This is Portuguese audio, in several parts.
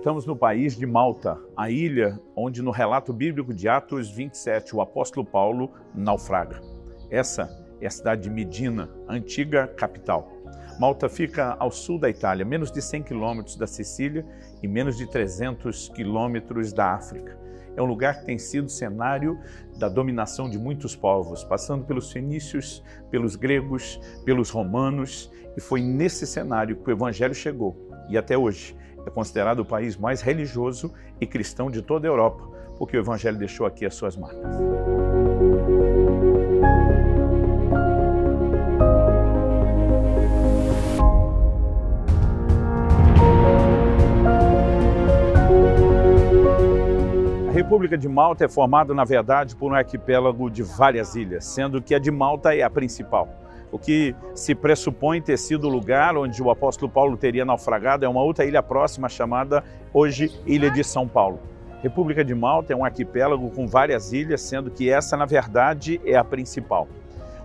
estamos no país de Malta, a ilha onde no relato bíblico de Atos 27 o apóstolo Paulo naufraga. Essa é a cidade de Medina, a antiga capital. Malta fica ao sul da Itália, menos de 100 quilômetros da Sicília e menos de 300 quilômetros da África. É um lugar que tem sido cenário da dominação de muitos povos, passando pelos fenícios, pelos gregos, pelos romanos, e foi nesse cenário que o Evangelho chegou. E até hoje é considerado o país mais religioso e cristão de toda a Europa, porque o Evangelho deixou aqui as suas marcas. A República de Malta é formada, na verdade, por um arquipélago de várias ilhas, sendo que a de Malta é a principal. O que se pressupõe ter sido o lugar onde o apóstolo Paulo teria naufragado é uma outra ilha próxima chamada hoje Ilha de São Paulo. República de Malta é um arquipélago com várias ilhas, sendo que essa, na verdade, é a principal.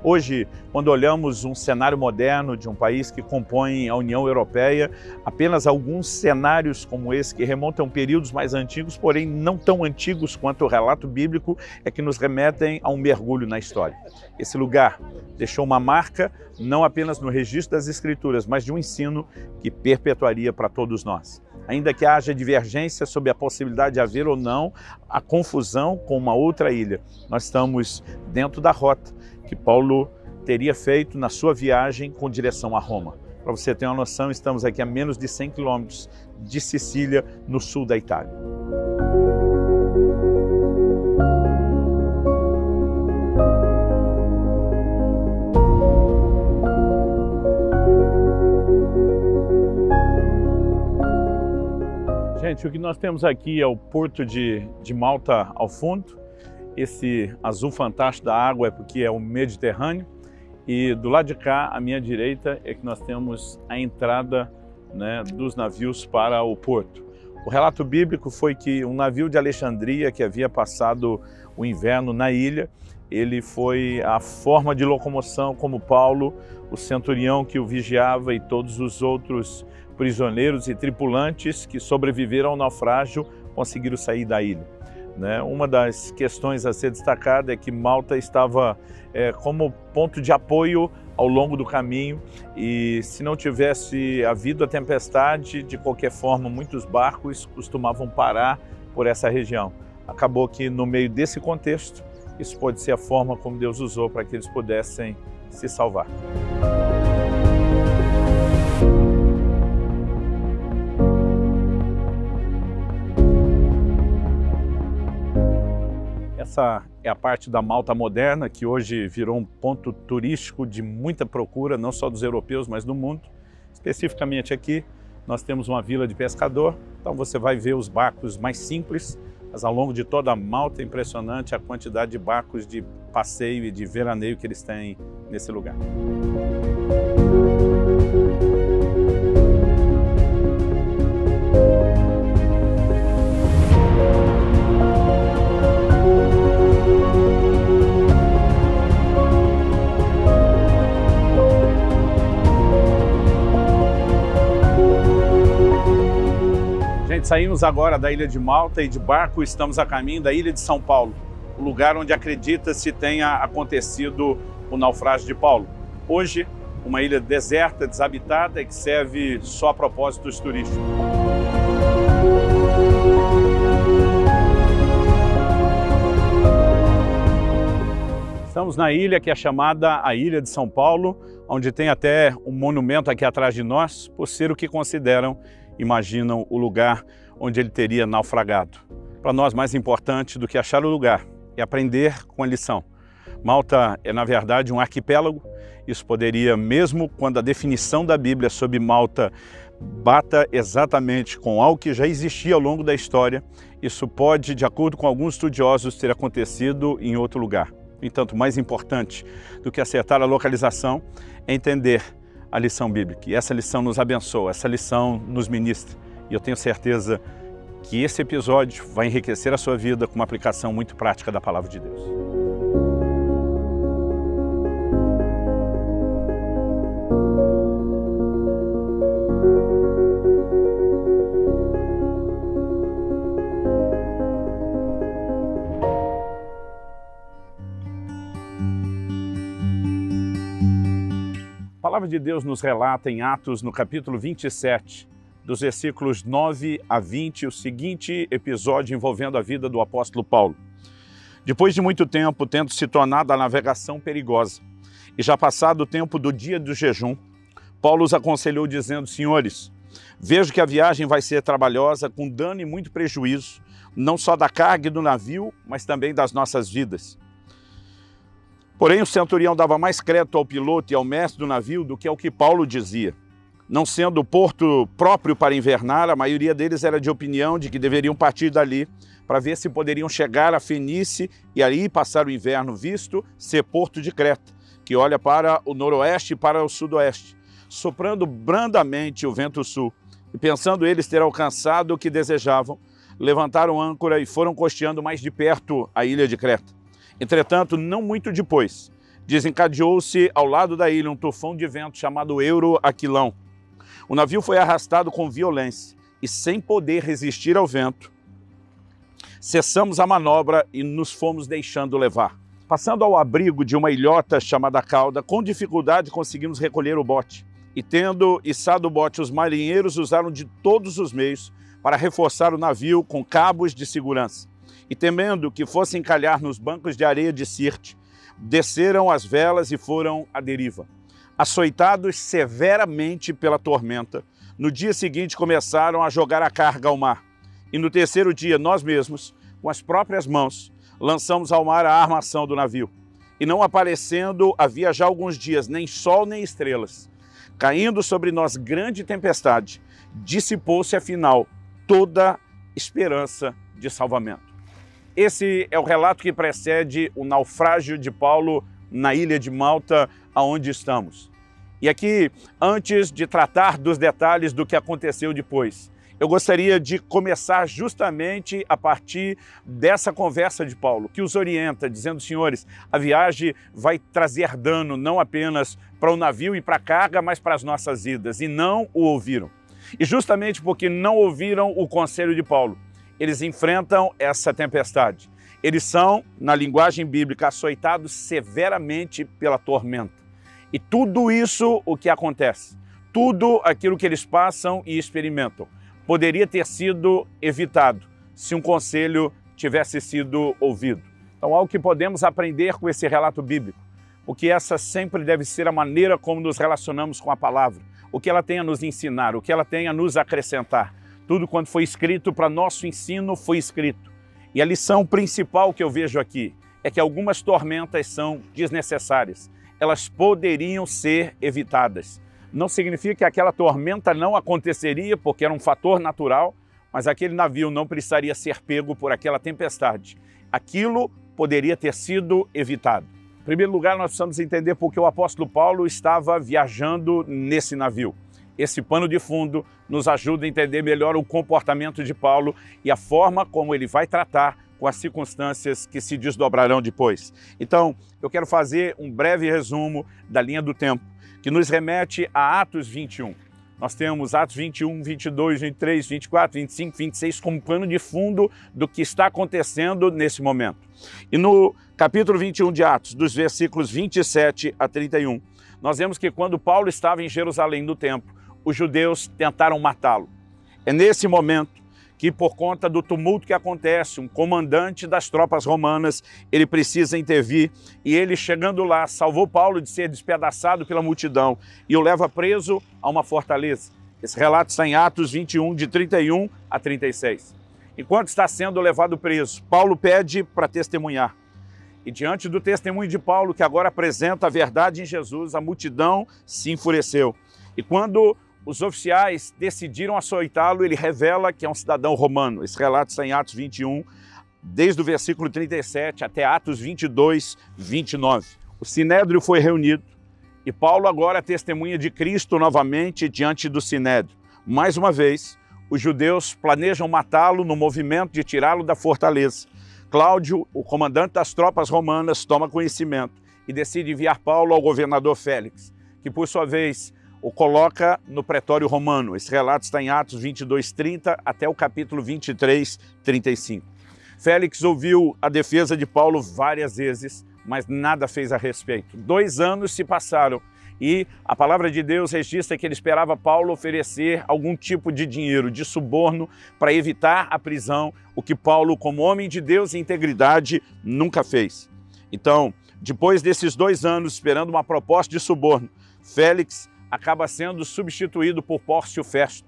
Hoje, quando olhamos um cenário moderno de um país que compõe a União Europeia, apenas alguns cenários como esse, que remontam períodos mais antigos, porém não tão antigos quanto o relato bíblico, é que nos remetem a um mergulho na história. Esse lugar deixou uma marca, não apenas no registro das Escrituras, mas de um ensino que perpetuaria para todos nós. Ainda que haja divergência sobre a possibilidade de haver ou não a confusão com uma outra ilha, nós estamos dentro da rota que Paulo teria feito na sua viagem com direção a Roma. Para você ter uma noção, estamos aqui a menos de 100 quilômetros de Sicília, no sul da Itália. Gente, o que nós temos aqui é o porto de Malta ao fundo. Esse azul fantástico da água é porque é o Mediterrâneo, e do lado de cá, à minha direita, é que nós temos a entrada, dos navios para o porto. O relato bíblico foi que um navio de Alexandria que havia passado o inverno na ilha, ele foi a forma de locomoção como Paulo, o centurião que o vigiava e todos os outros prisioneiros e tripulantes que sobreviveram ao naufrágio conseguiram sair da ilha. Uma das questões a ser destacada é que Malta estava como ponto de apoio ao longo do caminho, e se não tivesse havido a tempestade, de qualquer forma, muitos barcos costumavam parar por essa região. Acabou que, no meio desse contexto, isso pode ser a forma como Deus usou para que eles pudessem se salvar. Essa é a parte da Malta moderna, que hoje virou um ponto turístico de muita procura, não só dos europeus, mas do mundo. Especificamente aqui, nós temos uma vila de pescador, então você vai ver os barcos mais simples, mas ao longo de toda a Malta é impressionante a quantidade de barcos de passeio e de veraneio que eles têm nesse lugar. Saímos agora da ilha de Malta e de barco estamos a caminho da ilha de São Paulo, o lugar onde acredita-se tenha acontecido o naufrágio de Paulo. Hoje, uma ilha deserta, desabitada e que serve só a propósitos turísticos. Estamos na ilha que é chamada a Ilha de São Paulo, onde tem até um monumento aqui atrás de nós, por ser o que imaginam o lugar onde ele teria naufragado. Para nós, mais importante do que achar o lugar é aprender com a lição. Malta é, na verdade, um arquipélago. Isso poderia, mesmo quando a definição da Bíblia sobre Malta bata exatamente com algo que já existia ao longo da história, isso pode, de acordo com alguns estudiosos, ter acontecido em outro lugar. No entanto, mais importante do que acertar a localização é entender a lição bíblica. E essa lição nos abençoa, essa lição nos ministra. E eu tenho certeza que esse episódio vai enriquecer a sua vida com uma aplicação muito prática da Palavra de Deus. palavra de Deus nos relata em Atos, no capítulo 27, dos versículos 9 a 20, o seguinte episódio envolvendo a vida do apóstolo Paulo. Depois de muito tempo, tendo se tornado a navegação perigosa, e já passado o tempo do dia do jejum, Paulo os aconselhou dizendo: senhores, vejo que a viagem vai ser trabalhosa, com dano e muito prejuízo, não só da carga e do navio, mas também das nossas vidas. Porém, o centurião dava mais crédito ao piloto e ao mestre do navio do que ao que Paulo dizia. Não sendo o porto próprio para invernar, a maioria deles era de opinião de que deveriam partir dali para ver se poderiam chegar a Fenícia e ali passar o inverno, visto ser porto de Creta, que olha para o noroeste e para o sudoeste, soprando brandamente o vento sul. E pensando eles ter alcançado o que desejavam, levantaram âncora e foram costeando mais de perto a ilha de Creta. Entretanto, não muito depois, desencadeou-se ao lado da ilha um tufão de vento chamado Euroaquilão. O navio foi arrastado com violência e, sem poder resistir ao vento, cessamos a manobra e nos fomos deixando levar. Passando ao abrigo de uma ilhota chamada Cauda, com dificuldade conseguimos recolher o bote. E tendo içado o bote, os marinheiros usaram de todos os meios para reforçar o navio com cabos de segurança. E temendo que fosse encalhar nos bancos de areia de Sirte, desceram as velas e foram à deriva. Açoitados severamente pela tormenta, no dia seguinte começaram a jogar a carga ao mar. E no terceiro dia, nós mesmos, com as próprias mãos, lançamos ao mar a armação do navio. E não aparecendo havia já alguns dias nem sol nem estrelas, caindo sobre nós grande tempestade, dissipou-se afinal toda esperança de salvamento. Esse é o relato que precede o naufrágio de Paulo na ilha de Malta, aonde estamos. E aqui, antes de tratar dos detalhes do que aconteceu depois, eu gostaria de começar justamente a partir dessa conversa de Paulo, que os orienta, dizendo: senhores, a viagem vai trazer dano não apenas para o navio e para a carga, mas para as nossas vidas. E não o ouviram. E justamente porque não ouviram o conselho de Paulo, eles enfrentam essa tempestade. Eles são, na linguagem bíblica, açoitados severamente pela tormenta. E tudo isso o que acontece, tudo aquilo que eles passam e experimentam, poderia ter sido evitado se um conselho tivesse sido ouvido. Então, algo que podemos aprender com esse relato bíblico, porque essa sempre deve ser a maneira como nos relacionamos com a palavra, o que ela tem a nos ensinar, o que ela tem a nos acrescentar. Tudo quanto foi escrito para nosso ensino foi escrito. E a lição principal que eu vejo aqui é que algumas tormentas são desnecessárias. Elas poderiam ser evitadas. Não significa que aquela tormenta não aconteceria, porque era um fator natural, mas aquele navio não precisaria ser pego por aquela tempestade. Aquilo poderia ter sido evitado. Em primeiro lugar, nós precisamos entender porque o apóstolo Paulo estava viajando nesse navio. Esse pano de fundo nos ajuda a entender melhor o comportamento de Paulo e a forma como ele vai tratar com as circunstâncias que se desdobrarão depois. Então, eu quero fazer um breve resumo da linha do tempo, que nos remete a Atos 21. Nós temos Atos 21, 22, 23, 24, 25, 26 como pano de fundo do que está acontecendo nesse momento. E no capítulo 21 de Atos, dos versículos 27 a 31, nós vemos que quando Paulo estava em Jerusalém no templo, os judeus tentaram matá-lo. É nesse momento que, por conta do tumulto que acontece, um comandante das tropas romanas, ele precisa intervir, e ele, chegando lá, salvou Paulo de ser despedaçado pela multidão e o leva preso a uma fortaleza. Esse relato está em Atos 21, de 31 a 36. Enquanto está sendo levado preso, Paulo pede para testemunhar. E diante do testemunho de Paulo, que agora apresenta a verdade em Jesus, a multidão se enfureceu. E quando os oficiais decidiram açoitá-lo, ele revela que é um cidadão romano. Esse relato está em Atos 21, desde o versículo 37 até Atos 22, 29. O Sinédrio foi reunido e Paulo agora testemunha de Cristo novamente diante do Sinédrio. Mais uma vez, os judeus planejam matá-lo no movimento de tirá-lo da fortaleza. Cláudio, o comandante das tropas romanas, toma conhecimento e decide enviar Paulo ao governador Félix, que por sua vez o coloca no pretório romano. Esse relato está em Atos 22, 30 até o capítulo 23, 35. Félix ouviu a defesa de Paulo várias vezes, mas nada fez a respeito. 2 anos se passaram E a palavra de Deus registra que ele esperava Paulo oferecer algum tipo de dinheiro, de suborno, para evitar a prisão, o que Paulo, como homem de Deus e integridade, nunca fez. Então, depois desses 2 anos esperando uma proposta de suborno, Félix acaba sendo substituído por Pórcio Festo.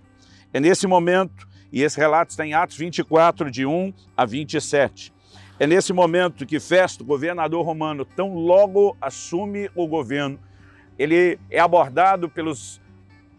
É nesse momento, e esse relato está em Atos 24, de 1 a 27, é nesse momento que Festo, governador romano, tão logo assume o governo, ele é abordado pelos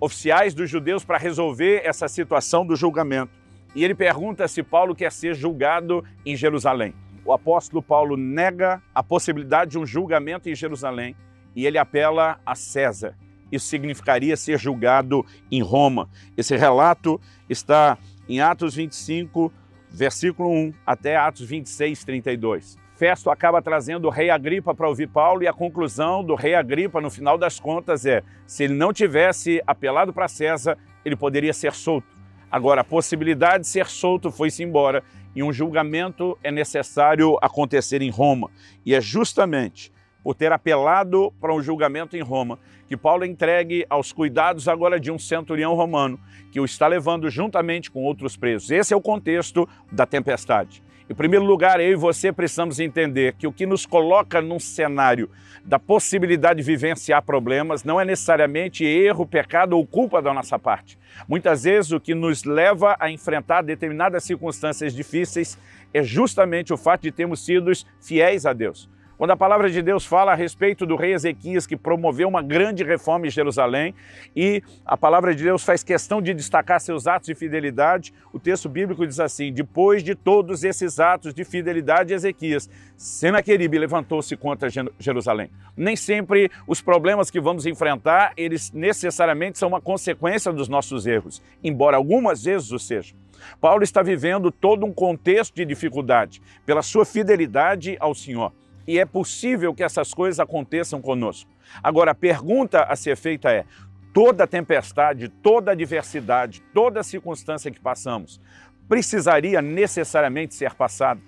oficiais dos judeus para resolver essa situação do julgamento. E ele pergunta se Paulo quer ser julgado em Jerusalém. O apóstolo Paulo nega a possibilidade de um julgamento em Jerusalém e ele apela a César. Isso significaria ser julgado em Roma. Esse relato está em Atos 25, versículo 1, até Atos 26, 32. Festo acaba trazendo o rei Agripa para ouvir Paulo e a conclusão do rei Agripa, no final das contas, é: se ele não tivesse apelado para César, ele poderia ser solto. Agora, a possibilidade de ser solto foi-se embora e um julgamento é necessário acontecer em Roma. E é justamente por ter apelado para um julgamento em Roma que Paulo é entregue aos cuidados agora de um centurião romano, que o está levando juntamente com outros presos. Esse é o contexto da tempestade. Em primeiro lugar, eu e você precisamos entender que o que nos coloca num cenário da possibilidade de vivenciar problemas não é necessariamente erro, pecado ou culpa da nossa parte. Muitas vezes o que nos leva a enfrentar determinadas circunstâncias difíceis é justamente o fato de termos sido fiéis a Deus. Quando a palavra de Deus fala a respeito do rei Ezequias, que promoveu uma grande reforma em Jerusalém, e a palavra de Deus faz questão de destacar seus atos de fidelidade, o texto bíblico diz assim: depois de todos esses atos de fidelidade de Ezequias, Senaqueribe levantou-se contra Jerusalém. Nem sempre os problemas que vamos enfrentar, eles necessariamente são uma consequência dos nossos erros, embora algumas vezes o sejam. Paulo está vivendo todo um contexto de dificuldade pela sua fidelidade ao Senhor. E é possível que essas coisas aconteçam conosco. Agora, a pergunta a ser feita é: toda tempestade, toda adversidade, toda circunstância que passamos, precisaria necessariamente ser passada?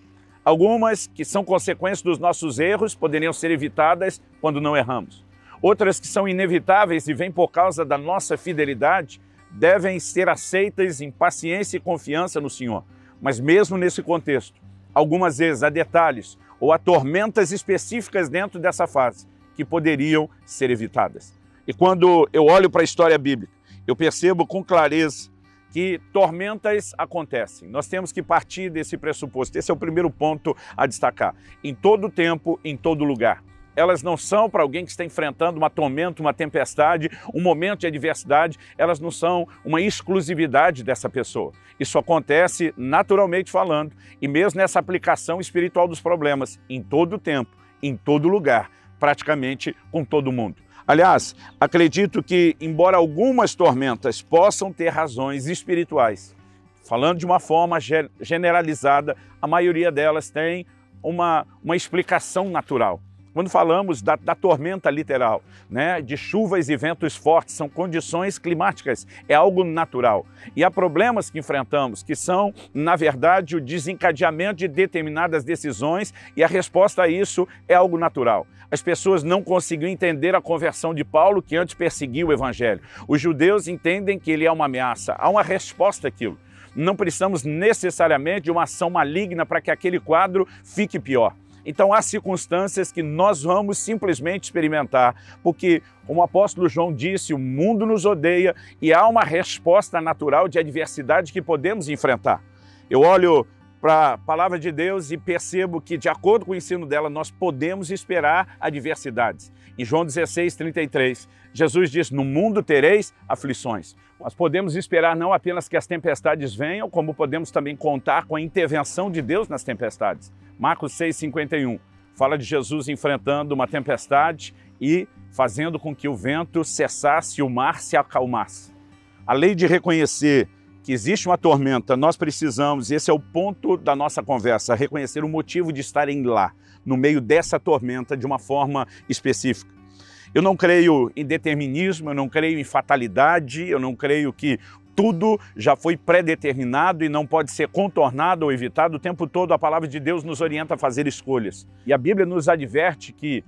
Algumas que são consequências dos nossos erros poderiam ser evitadas quando não erramos. Outras que são inevitáveis e vêm por causa da nossa fidelidade, devem ser aceitas em paciência e confiança no Senhor. Mas mesmo nesse contexto, algumas vezes há detalhes ou há tormentas específicas dentro dessa fase que poderiam ser evitadas. E quando eu olho para a história bíblica, eu percebo com clareza que tormentas acontecem. Nós temos que partir desse pressuposto. Esse é o primeiro ponto a destacar. Em todo tempo, em todo lugar. Elas não são para alguém que está enfrentando uma tormenta, uma tempestade, um momento de adversidade, elas não são uma exclusividade dessa pessoa. Isso acontece naturalmente falando, e mesmo nessa aplicação espiritual dos problemas, em todo tempo, em todo lugar, praticamente com todo mundo. Aliás, acredito que, embora algumas tormentas possam ter razões espirituais, falando de uma forma generalizada, a maioria delas tem uma explicação natural. Quando falamos da tormenta literal, né, de chuvas e ventos fortes, são condições climáticas, é algo natural. E há problemas que enfrentamos, que são, na verdade, o desencadeamento de determinadas decisões, e a resposta a isso é algo natural. As pessoas não conseguiam entender a conversão de Paulo, que antes perseguia o evangelho. Os judeus entendem que ele é uma ameaça, há uma resposta àquilo. Não precisamos necessariamente de uma ação maligna para que aquele quadro fique pior. Então há circunstâncias que nós vamos simplesmente experimentar, porque, como o apóstolo João disse, o mundo nos odeia e há uma resposta natural de adversidade que podemos enfrentar. Eu olho para a palavra de Deus e percebo que, de acordo com o ensino dela, nós podemos esperar adversidades. Em João 16, 33, Jesus diz: no mundo tereis aflições. Nós podemos esperar não apenas que as tempestades venham, como podemos também contar com a intervenção de Deus nas tempestades. Marcos 6,51 fala de Jesus enfrentando uma tempestade e fazendo com que o vento cessasse e o mar se acalmasse. Além de reconhecer que existe uma tormenta, nós precisamos, e esse é o ponto da nossa conversa, reconhecer o motivo de estarem lá, no meio dessa tormenta, de uma forma específica. Eu não creio em determinismo, eu não creio em fatalidade, eu não creio que tudo já foi pré-determinado e não pode ser contornado ou evitado. O tempo todo a palavra de Deus nos orienta a fazer escolhas. E a Bíblia nos adverte que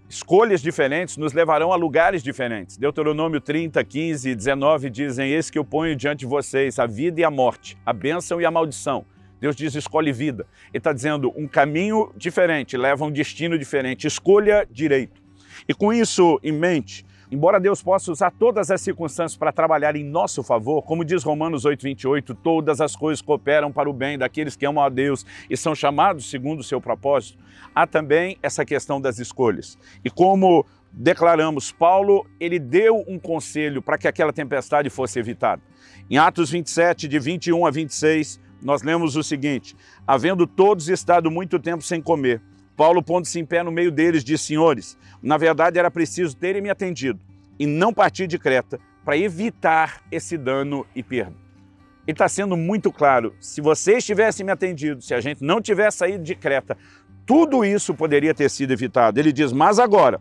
Escolhas diferentes nos levarão a lugares diferentes. Deuteronômio 30, 15 e 19 dizem: eis que eu ponho diante de vocês a vida e a morte, a bênção e a maldição. Deus diz: escolhe vida. Ele está dizendo, um caminho diferente leva a um destino diferente, escolha direito. E com isso em mente, embora Deus possa usar todas as circunstâncias para trabalhar em nosso favor, como diz Romanos 8, 28, todas as coisas cooperam para o bem daqueles que amam a Deus e são chamados segundo o seu propósito, há também essa questão das escolhas. E como declaramos, Paulo, ele deu um conselho para que aquela tempestade fosse evitada. Em Atos 27, de 21 a 26, nós lemos o seguinte: havendo todos estado muito tempo sem comer, Paulo, pondo-se em pé no meio deles, disse: senhores, na verdade era preciso terem me atendido e não partir de Creta para evitar esse dano e perda. Ele está sendo muito claro: se vocês tivessem me atendido, se a gente não tivesse saído de Creta, tudo isso poderia ter sido evitado. Ele diz: mas agora,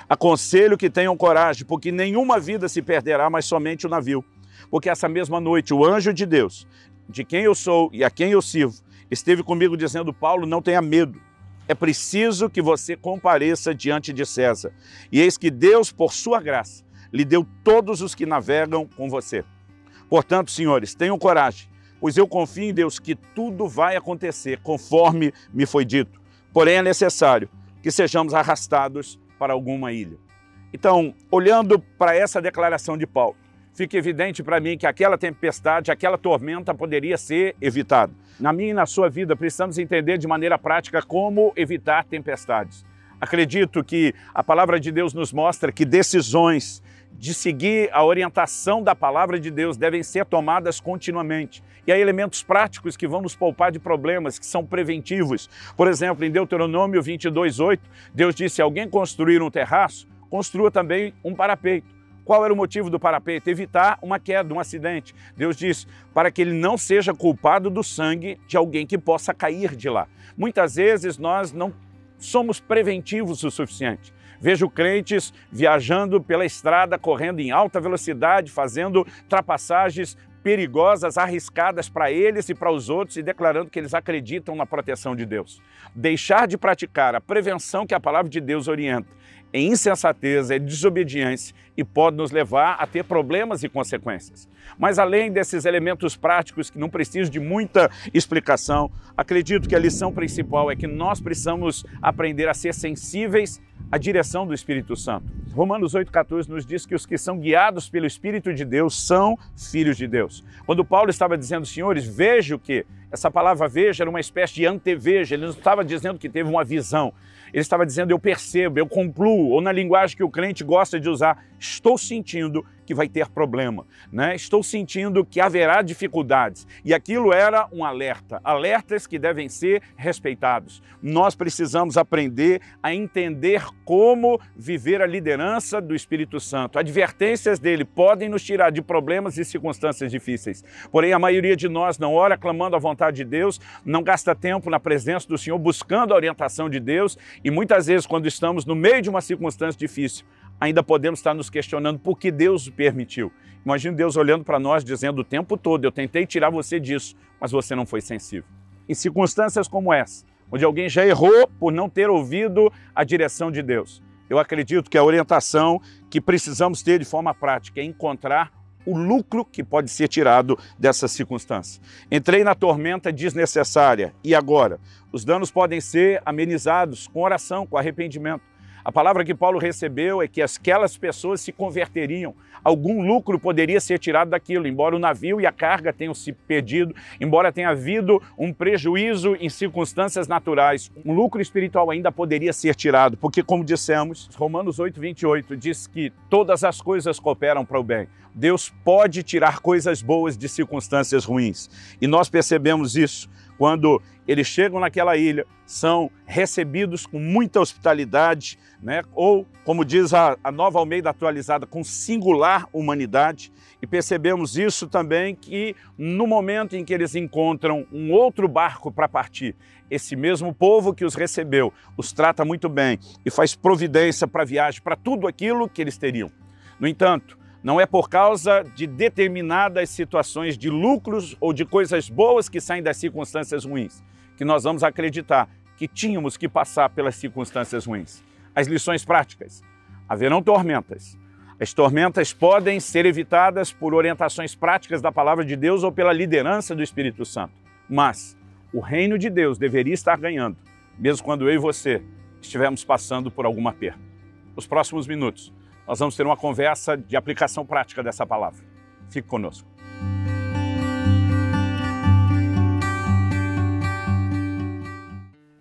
aconselho que tenham coragem, porque nenhuma vida se perderá, mas somente o navio. Porque essa mesma noite o anjo de Deus, de quem eu sou e a quem eu sirvo, esteve comigo dizendo: Paulo, não tenha medo. É preciso que você compareça diante de César. E eis que Deus, por sua graça, lhe deu todos os que navegam com você. Portanto, senhores, tenham coragem, pois eu confio em Deus que tudo vai acontecer conforme me foi dito. Porém, é necessário que sejamos arrastados para alguma ilha. Então, olhando para essa declaração de Paulo, fica evidente para mim que aquela tempestade, aquela tormenta poderia ser evitada. Na minha e na sua vida, precisamos entender de maneira prática como evitar tempestades. Acredito que a palavra de Deus nos mostra que decisões de seguir a orientação da palavra de Deus devem ser tomadas continuamente. E há elementos práticos que vão nos poupar de problemas, que são preventivos. Por exemplo, em Deuteronômio 22, 8, Deus disse: se alguém construir um terraço, construa também um parapeito. Qual era o motivo do parapeito? Evitar uma queda, um acidente. Deus diz, para que ele não seja culpado do sangue de alguém que possa cair de lá. Muitas vezes nós não somos preventivos o suficiente. Vejo crentes viajando pela estrada, correndo em alta velocidade, fazendo ultrapassagens perigosas, arriscadas para eles e para os outros e declarando que eles acreditam na proteção de Deus. Deixar de praticar a prevenção que a palavra de Deus orienta é insensatez, é desobediência e pode nos levar a ter problemas e consequências. Mas além desses elementos práticos que não precisam de muita explicação, acredito que a lição principal é que nós precisamos aprender a ser sensíveis à direção do Espírito Santo. Romanos 8,14 nos diz que os que são guiados pelo Espírito de Deus são filhos de Deus. Quando Paulo estava dizendo, senhores, veja o que? Essa palavra veja era uma espécie de anteveja, ele não estava dizendo que teve uma visão. Ele estava dizendo, eu percebo, eu concluo, ou na linguagem que o crente gosta de usar, estou sentindo que vai ter problema, né? Estou sentindo que haverá dificuldades. E aquilo era um alerta, alertas que devem ser respeitados. Nós precisamos aprender a entender como viver a liderança do Espírito Santo. Advertências dele podem nos tirar de problemas e circunstâncias difíceis. Porém, a maioria de nós não ora clamando a vontade de Deus, não gasta tempo na presença do Senhor, buscando a orientação de Deus, e muitas vezes, quando estamos no meio de uma circunstância difícil, ainda podemos estar nos questionando por que Deus o permitiu. Imagina Deus olhando para nós, dizendo o tempo todo, eu tentei tirar você disso, mas você não foi sensível. Em circunstâncias como essa, onde alguém já errou por não ter ouvido a direção de Deus, eu acredito que a orientação que precisamos ter de forma prática é encontrar o lucro que pode ser tirado dessa circunstância. Entrei na tormenta desnecessária, e agora? Os danos podem ser amenizados com oração, com arrependimento. A palavra que Paulo recebeu é que aquelas pessoas se converteriam. Algum lucro poderia ser tirado daquilo, embora o navio e a carga tenham se perdido, embora tenha havido um prejuízo em circunstâncias naturais, um lucro espiritual ainda poderia ser tirado, porque, como dissemos, Romanos 8, 28 diz que todas as coisas cooperam para o bem. Deus pode tirar coisas boas de circunstâncias ruins. E nós percebemos isso quando eles chegam naquela ilha, são recebidos com muita hospitalidade, né? Ou, como diz a Nova Almeida atualizada, com singular humanidade. E percebemos isso também que no momento em que eles encontram um outro barco para partir, esse mesmo povo que os recebeu os trata muito bem e faz providência para a viagem, para tudo aquilo que eles teriam. No entanto, não é por causa de determinadas situações de lucros ou de coisas boas que saem das circunstâncias ruins que nós vamos acreditar que tínhamos que passar pelas circunstâncias ruins. as lições práticas. Haverão tormentas. As tormentas podem ser evitadas por orientações práticas da palavra de Deus ou pela liderança do Espírito Santo. Mas o reino de Deus deveria estar ganhando, mesmo quando eu e você estivermos passando por alguma perda. Nos próximos minutos, nós vamos ter uma conversa de aplicação prática dessa palavra. Fique conosco.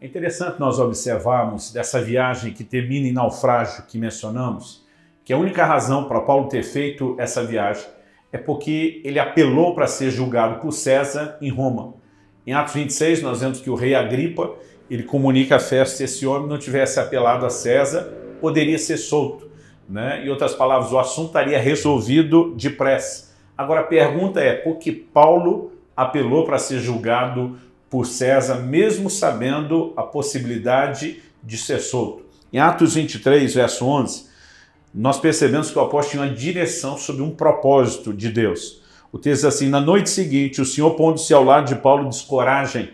É interessante nós observarmos dessa viagem que termina em naufrágio que mencionamos, que a única razão para Paulo ter feito essa viagem é porque ele apelou para ser julgado por César em Roma. Em Atos 26, nós vemos que o rei Agripa, ele comunica a Festo que se esse homem não tivesse apelado a César, poderia ser solto, né? Em outras palavras, o assunto estaria resolvido depressa. Agora a pergunta é, por que Paulo apelou para ser julgado por César, mesmo sabendo a possibilidade de ser solto? Em Atos 23, verso 11, nós percebemos que o apóstolo tinha uma direção sobre um propósito de Deus. O texto diz assim: na noite seguinte, o Senhor, pondo-se ao lado de Paulo, diz: coragem,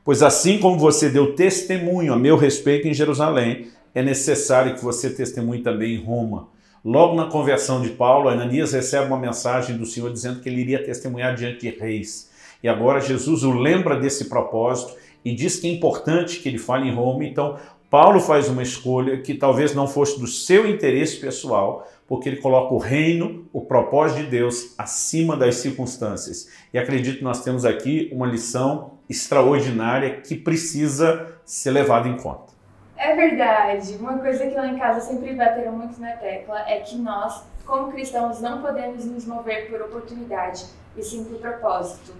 pois assim como você deu testemunho a meu respeito em Jerusalém, é necessário que você testemunhe também em Roma. Logo na conversão de Paulo, Ananias recebe uma mensagem do Senhor dizendo que ele iria testemunhar diante de reis. E agora Jesus o lembra desse propósito e diz que é importante que ele fale em Roma. Então, Paulo faz uma escolha que talvez não fosse do seu interesse pessoal, porque ele coloca o reino, o propósito de Deus, acima das circunstâncias. E acredito que nós temos aqui uma lição extraordinária que precisa ser levada em conta. É verdade. Uma coisa que lá em casa sempre bateram muito na tecla é que nós, como cristãos, não podemos nos mover por oportunidade, e sim por propósito.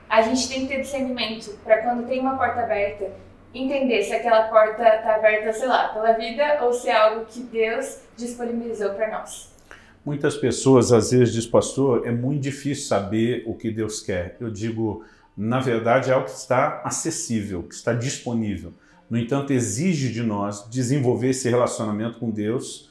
A gente tem que ter discernimento para quando tem uma porta aberta, entender se aquela porta está aberta, sei lá, pela vida ou se é algo que Deus disponibilizou para nós. Muitas pessoas às vezes dizem, pastor, é muito difícil saber o que Deus quer. Eu digo, na verdade é algo que está acessível, que está disponível. No entanto, exige de nós desenvolver esse relacionamento com Deus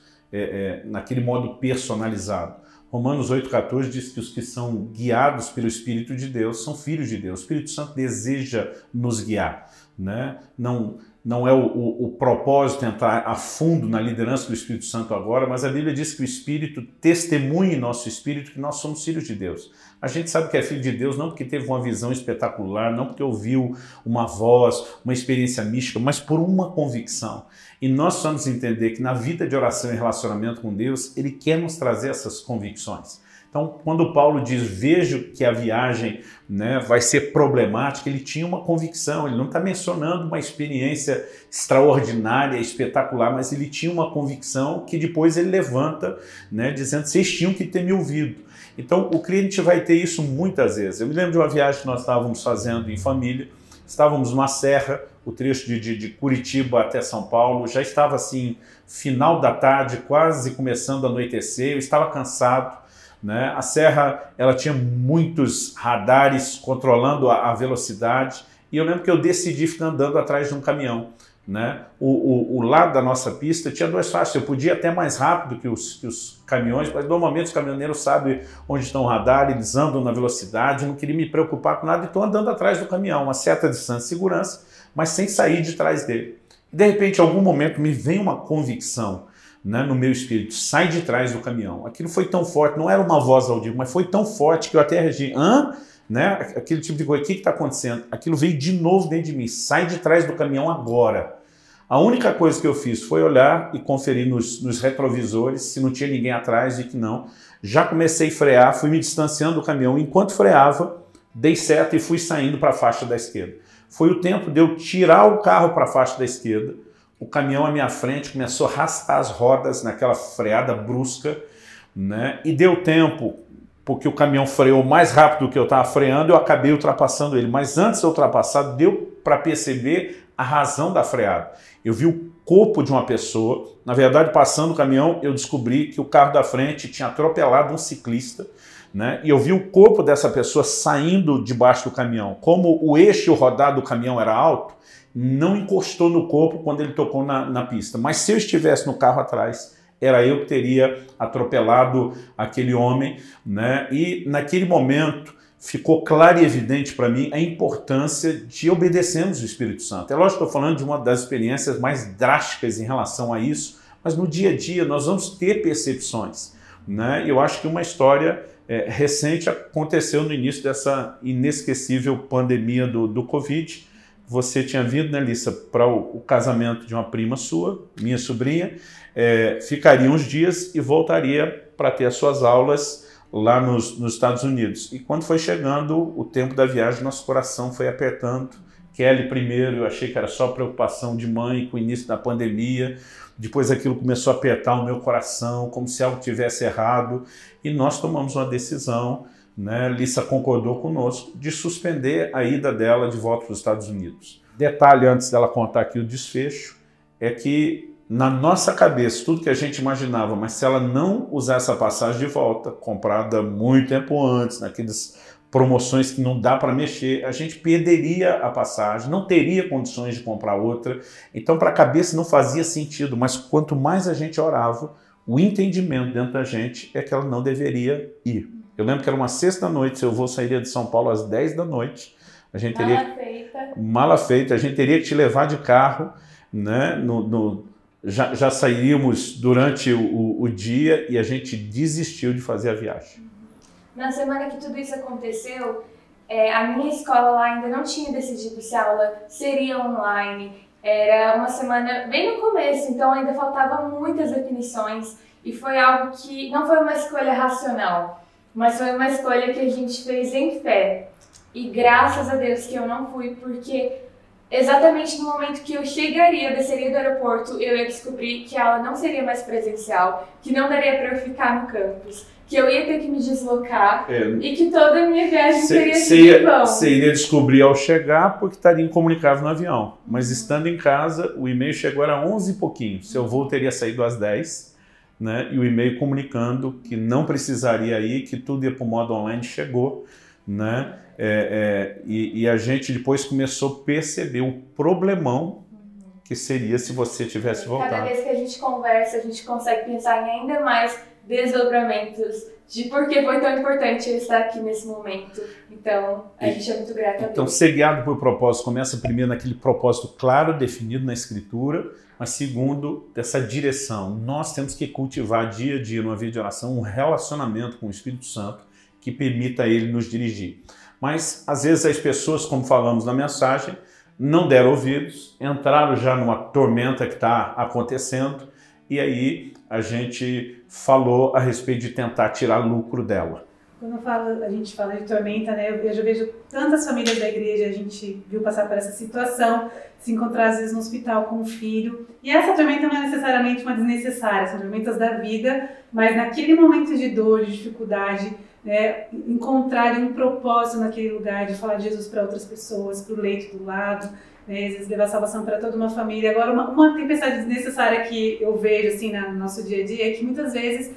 naquele modo personalizado. Romanos 8,14 diz que os que são guiados pelo Espírito de Deus são filhos de Deus. O Espírito Santo deseja nos guiar, né? Não é o propósito entrar a fundo na liderança do Espírito Santo agora, mas a Bíblia diz que o Espírito testemunha em nosso espírito que nós somos filhos de Deus. A gente sabe que é filho de Deus não porque teve uma visão espetacular, não porque ouviu uma voz, uma experiência mística, mas por uma convicção. E nós precisamos entender que na vida de oração e relacionamento com Deus, Ele quer nos trazer essas convicções. Então, quando Paulo diz, vejo que a viagem, né, vai ser problemática, ele tinha uma convicção, ele não está mencionando uma experiência extraordinária, espetacular, mas ele tinha uma convicção que depois ele levanta, né, dizendo, vocês tinham que ter me ouvido. Então, o crente vai ter isso muitas vezes. Eu me lembro de uma viagem que nós estávamos fazendo em família, estávamos numa serra, o trecho de Curitiba até São Paulo, já estava assim, final da tarde, quase começando a anoitecer, eu estava cansado, né? A serra ela tinha muitos radares controlando a velocidade e eu lembro que eu decidi ficar andando atrás de um caminhão, né? O lado da nossa pista tinha duas faixas, eu podia ir até mais rápido que os caminhões, mas normalmente os caminhoneiros sabem onde estão o radar, eles andam na velocidade, eu não queria me preocupar com nada e estou andando atrás do caminhão, uma certa distância de segurança, mas sem sair de trás dele. De repente, em algum momento, me vem uma convicção, né, no meu espírito, sai de trás do caminhão. Aquilo foi tão forte, não era uma voz audível, mas foi tão forte que eu até regi, né? Aquele tipo de coisa, o que está acontecendo? Aquilo veio de novo dentro de mim, sai de trás do caminhão agora. A única coisa que eu fiz foi olhar e conferir nos retrovisores se não tinha ninguém atrás e que não. Já comecei a frear, fui me distanciando do caminhão. Enquanto freava, dei seta e fui saindo para a faixa da esquerda. Foi o tempo de eu tirar o carro para a faixa da esquerda, o caminhão à minha frente começou a arrastar as rodas naquela freada brusca, né? E deu tempo, porque o caminhão freou mais rápido do que eu estava freando, eu acabei ultrapassando ele. Mas antes de ultrapassar, deu para perceber a razão da freada. Eu vi o corpo de uma pessoa, na verdade, passando o caminhão, eu descobri que o carro da frente tinha atropelado um ciclista, né? E eu vi o corpo dessa pessoa saindo debaixo do caminhão. Como o eixo rodado do caminhão era alto, não encostou no corpo quando ele tocou na pista. Mas se eu estivesse no carro atrás, era eu que teria atropelado aquele homem, né? E naquele momento ficou claro e evidente para mim a importância de obedecermos o Espírito Santo. É lógico que eu estou falando de uma das experiências mais drásticas em relação a isso, mas no dia a dia nós vamos ter percepções, né? Eu acho que uma história recente aconteceu no início dessa inesquecível pandemia do Covid. Você tinha vindo, né, Lissa, para o casamento de uma prima sua, minha sobrinha, ficaria uns dias e voltaria para ter as suas aulas lá nos Estados Unidos. E quando foi chegando o tempo da viagem, nosso coração foi apertando. Kelly primeiro, eu achei que era só preocupação de mãe com o início da pandemia. Depois aquilo começou a apertar o meu coração, como se algo tivesse errado. E nós tomamos uma decisão, né? Lissa concordou conosco, de suspender a ida dela de volta para os Estados Unidos. Detalhe antes dela contar aqui o desfecho, é que na nossa cabeça, tudo que a gente imaginava, mas se ela não usar essa passagem de volta, comprada muito tempo antes, naquelas promoções que não dá para mexer, a gente perderia a passagem, não teria condições de comprar outra. Então para a cabeça não fazia sentido, mas quanto mais a gente orava, o entendimento dentro da gente é que ela não deveria ir. Eu lembro que era uma sexta-noite, seu voo sairia de São Paulo às 10 da noite. A gente mala feita, a gente teria que te levar de carro, né? Já sairíamos durante o dia e a gente desistiu de fazer a viagem. Na semana que tudo isso aconteceu, a minha escola lá ainda não tinha decidido se a aula seria online. Era uma semana bem no começo, então ainda faltavam muitas definições e foi algo que não foi uma escolha racional, mas foi uma escolha que a gente fez em fé. E graças a Deus que eu não fui, porque exatamente no momento que eu chegaria, eu desceria do aeroporto, eu ia descobrir que a aula não seria mais presencial, que não daria para eu ficar no campus, que eu ia ter que me deslocar e que toda a minha viagem teria sido em vão. Você iria descobrir ao chegar porque estaria incomunicável no avião, mas estando em casa, o e-mail chegou às 11 e pouquinho, seu voo teria saído às 10, né? E o e-mail comunicando que não precisaria ir, que tudo ia para o modo online, chegou, né? E a gente depois começou a perceber o problemão que seria se você tivesse voltado. Cada vez que a gente conversa, a gente consegue pensar em ainda mais desdobramentos de por que foi tão importante eu estar aqui nesse momento. Então, a gente é muito grata a Deus. Então, ser guiado por propósito começa primeiro naquele propósito claro, definido na Escritura, mas segundo, dessa direção. Nós temos que cultivar dia a dia, numa vida de oração, um relacionamento com o Espírito Santo que permita ele nos dirigir. Mas, às vezes, as pessoas, como falamos na mensagem, não deram ouvidos, entraram já numa tormenta que está acontecendo, e aí a gente falou a respeito de tentar tirar lucro dela. Quando a gente fala de tormenta, né, eu já vejo tantas famílias da igreja, a gente viu passar por essa situação, se encontrar às vezes no hospital com o filho. E essa tormenta não é necessariamente uma desnecessária, são tormentas da vida, mas naquele momento de dor, de dificuldade, né, encontrar um propósito naquele lugar, de falar de Jesus para outras pessoas, para o leito do lado, né, às vezes levar salvação para toda uma família. Agora, uma tempestade desnecessária que eu vejo assim, no nosso dia a dia é que muitas vezes,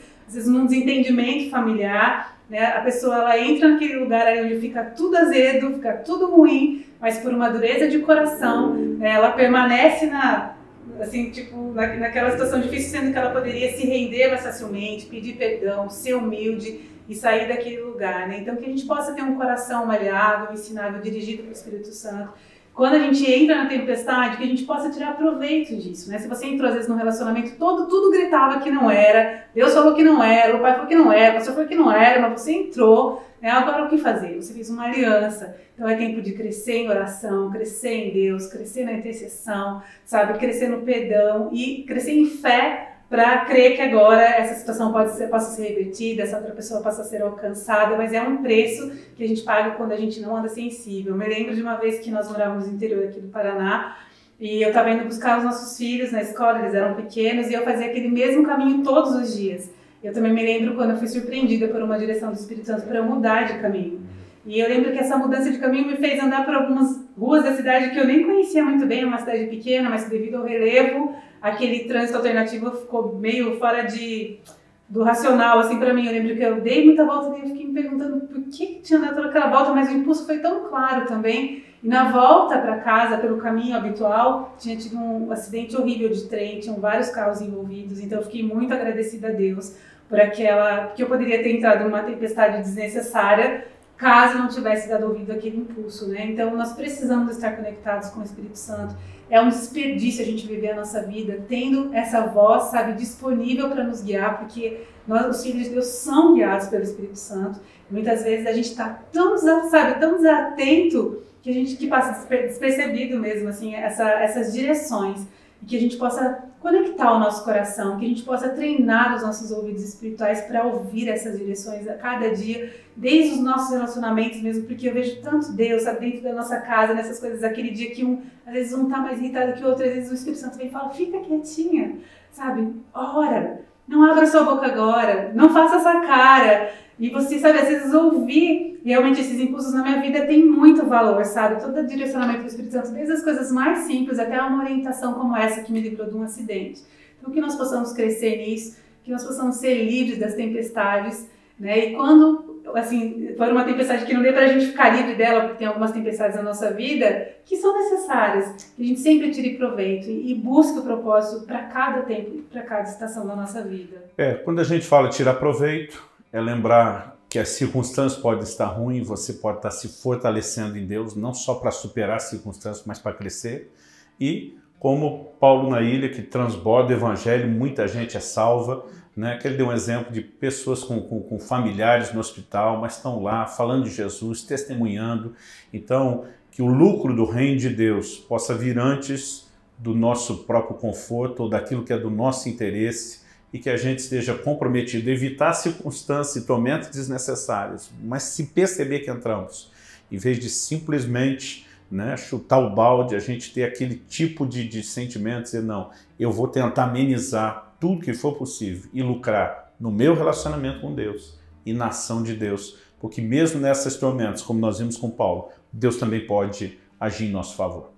num desentendimento familiar, né, a pessoa ela entra naquele lugar aí onde fica tudo azedo, fica tudo ruim, mas por uma dureza de coração, né, ela permanece naquela situação difícil, sendo que ela poderia se render mais facilmente, pedir perdão, ser humilde e sair daquele lugar, né? Então que a gente possa ter um coração maleável, ensinável, dirigido pelo Espírito Santo. Quando a gente entra na tempestade, que a gente possa tirar proveito disso, né? Se você entrou às vezes num relacionamento tudo gritava que não era, Deus falou que não era, o pai falou que não era, o pastor falou que não era, mas você entrou, né? Agora o que fazer? Você fez uma aliança. Então é tempo de crescer em oração, crescer em Deus, crescer na intercessão, sabe? Crescer no perdão e crescer em fé, para crer que agora essa situação possa ser revertida, essa outra pessoa possa ser alcançada, mas é um preço que a gente paga quando a gente não anda sensível. Eu me lembro de uma vez que nós morávamos no interior aqui do Paraná, e eu estava indo buscar os nossos filhos na escola, eles eram pequenos, e eu fazia aquele mesmo caminho todos os dias. Eu também me lembro quando eu fui surpreendida por uma direção do Espírito Santo para eu mudar de caminho. E eu lembro que essa mudança de caminho me fez andar por algumas ruas da cidade que eu nem conhecia muito bem, uma cidade pequena, mas devido ao relevo, aquele trânsito alternativo ficou meio fora do racional, assim, pra mim. Eu lembro que eu dei muita volta e eu fiquei me perguntando por que tinha dado toda aquela volta, mas o impulso foi tão claro também. E na volta para casa, pelo caminho habitual, tinha tido um acidente horrível de trem, tinham vários carros envolvidos, então eu fiquei muito agradecida a Deus porque eu poderia ter entrado numa tempestade desnecessária, caso não tivesse dado ouvido àquele impulso, né? Então, nós precisamos estar conectados com o Espírito Santo. É um desperdício a gente viver a nossa vida tendo essa voz, sabe, disponível para nos guiar, porque nós, os filhos de Deus, são guiados pelo Espírito Santo. Muitas vezes a gente está tão, sabe, tão desatento que passa despercebido mesmo, assim, essas direções, e que a gente possa conectar o nosso coração, que a gente possa treinar os nossos ouvidos espirituais para ouvir essas direções a cada dia, desde os nossos relacionamentos mesmo, porque eu vejo tanto Deus, sabe, dentro da nossa casa, nessas coisas, aquele dia que às vezes um está mais irritado que o outro, às vezes o Espírito Santo vem e fala, fica quietinha, sabe, ora, não abra sua boca agora, não faça essa cara. E você, sabe, às vezes ouvir realmente esses impulsos na minha vida tem muito valor, sabe? Todo o direcionamento do Espírito Santo, desde as coisas mais simples até uma orientação como essa que me livrou de um acidente. Então, que nós possamos crescer nisso, que nós possamos ser livres das tempestades, né? E quando, assim, for uma tempestade que não dê pra gente ficar livre dela, porque tem algumas tempestades na nossa vida que são necessárias, que a gente sempre tire proveito e busque o propósito para cada tempo, para cada estação da nossa vida. Quando a gente fala tirar proveito, é lembrar que as circunstâncias podem estar ruins, você pode estar se fortalecendo em Deus, não só para superar as circunstâncias, mas para crescer. E como Paulo na ilha, que transborda o evangelho, muita gente é salva, né? Que ele deu um exemplo de pessoas com familiares no hospital, mas estão lá falando de Jesus, testemunhando. Então, que o lucro do reino de Deus possa vir antes do nosso próprio conforto ou daquilo que é do nosso interesse, e que a gente esteja comprometido a evitar circunstâncias e tormentos desnecessários, mas se perceber que entramos, em vez de simplesmente, né, chutar o balde, a gente ter aquele tipo de sentimento, dizer, não, eu vou tentar amenizar tudo que for possível e lucrar no meu relacionamento com Deus e na ação de Deus, porque mesmo nessas tormentas, como nós vimos com Paulo, Deus também pode agir em nosso favor.